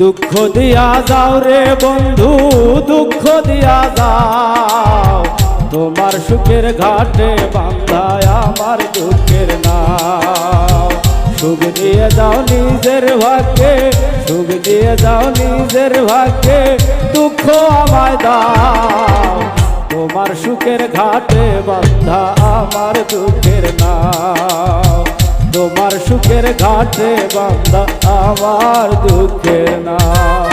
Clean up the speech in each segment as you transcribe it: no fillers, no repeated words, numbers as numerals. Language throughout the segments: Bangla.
দুঃখ দিয়া যাও রে বন্ধু, দুঃখ দিয়া যাও, তোমার সুখের ঘাটে বান্ধায় আমার দুঃখের নাও। সুখ দিয়ে যাও নিজের ভাগ্যে, সুখ দিয়ে যাও নিজের ভাগ্যে, দুঃখ আমায় দাও, তোমার সুখের ঘাটে বান্ধা আমার দুঃখের নাও। তোমার সুখের ঘাটে বান্ধা আমার দুঃখের নাও।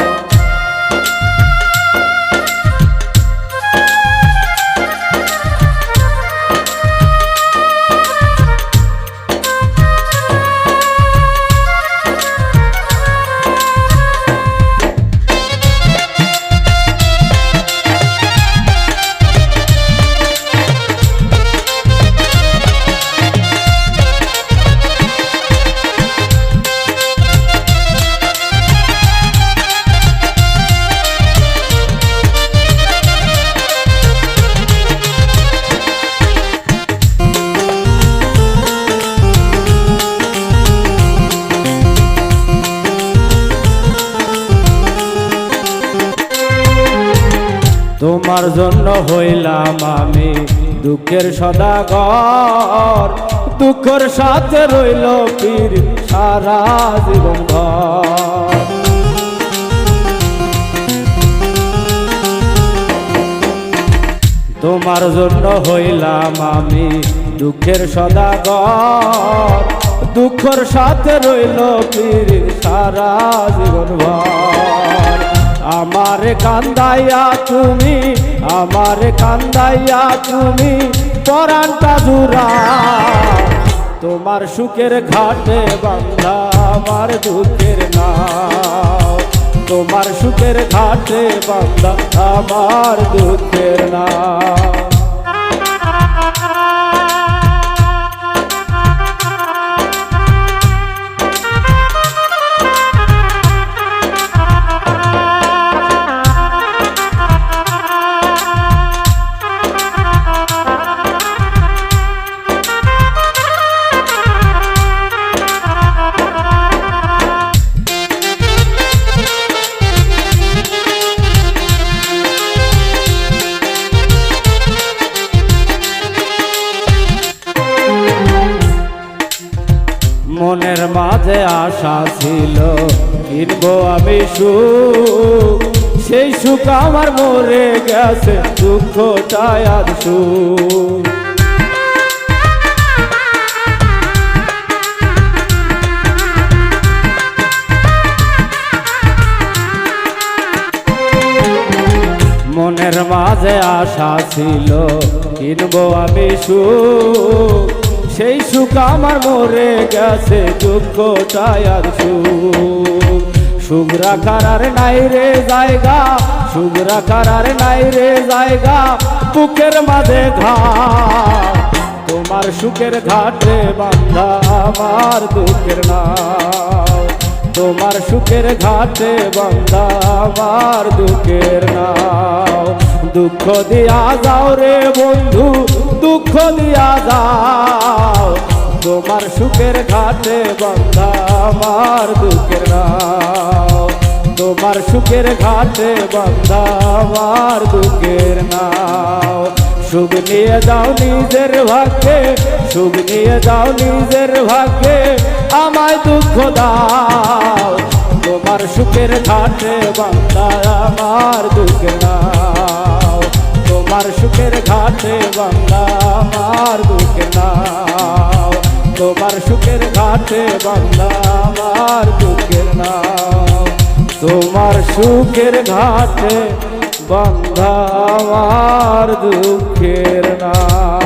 তোমার জন্য হইলাম আমি দুঃখের সদাগর, দুঃখের সাথে রইল পীর সারা জীবন ভর। তোমার জন্য হইলাম আমি দুঃখের সদাগর, দুঃখের সাথে রইল পীর সারা জীবন ভর। আমারে কান্দাইয়া তুমি, আমারে কান্দাইয়া তুমি পরাণটা জুড়া, তোমার সুখের ঘাটে বান্ধা আমার দুঃখের নাও। তোমার সুখের ঘাটে বান্ধা আমার দুঃখের নাও। মনের মাঝে আশা ছিল কিনবো আমি সুখ, সেই সুখ আমার মরে গেছে, দুঃখ চাই আর সুখ। মনের মাঝে আশা ছিল কিনবো আমি সুখ, সেই সুখ আমার মরে গেছে, দুঃখ চাই আর সুখ। সুখ রাখার আর নাই রে জায়গা, সুখ রাখার আর নাই রে জায়গা, বুকের মাঝে ঘা, তোমার সুখের ঘাটে বান্ধা আমার দুঃখের নাও। তোমার সুখের ঘাটে বান্ধা আমার দুঃখের নাও। দুঃখ দিয়া যাও রে বন্ধু, দুঃখ দিয়া যাও, তোমার সুখের ঘাটে বান্ধা আমার দুঃখের নাও। তোমার সুখের ঘাটে বান্ধা আমার দুঃখের নাও। সুখ নিয়ে যাও নিজের ভাগ্যে, সুখ নিয়ে যাও নিজের ভাগ্যে, আমায় দুঃখ দাও, তোমার সুখের ঘাটে বান্ধা আমার দুঃখের নাও। তোমার সুখের ঘাটে বান্ধা আমার দুঃখের নাও। তোমার সুখের ঘাটে বান্ধা আমার দুঃখের নাও। তোমার সুখের ঘাটে বান্ধা আমার দুঃখের নাও।